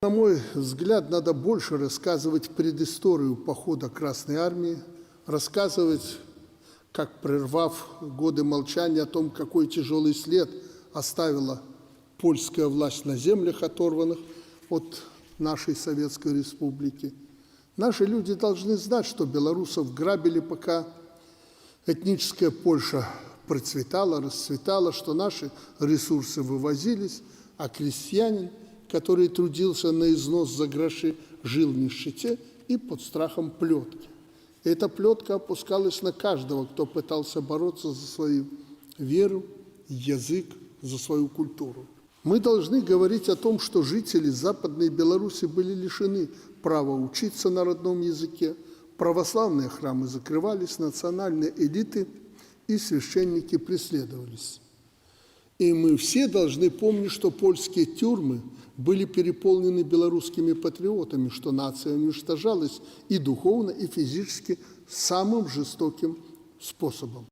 На мой взгляд, надо больше рассказывать предысторию похода Красной Армии, рассказывать, как, прервав годы молчания о том, какой тяжелый след оставила польская власть на землях, оторванных от нашей Советской Республики. Наши люди должны знать, что белорусов грабили, пока этническая Польша процветала, расцветала, что наши ресурсы вывозились, а крестьянин, который трудился на износ за гроши, жил в нищете и под страхом плетки. Эта плетка опускалась на каждого, кто пытался бороться за свою веру, язык, за свою культуру. Мы должны говорить о том, что жители Западной Беларуси были лишены права учиться на родном языке, православные храмы закрывались, национальные элиты и священники преследовались. И мы все должны помнить, что польские тюрьмы были переполнены белорусскими патриотами, что нация уничтожалась и духовно, и физически самым жестоким способом.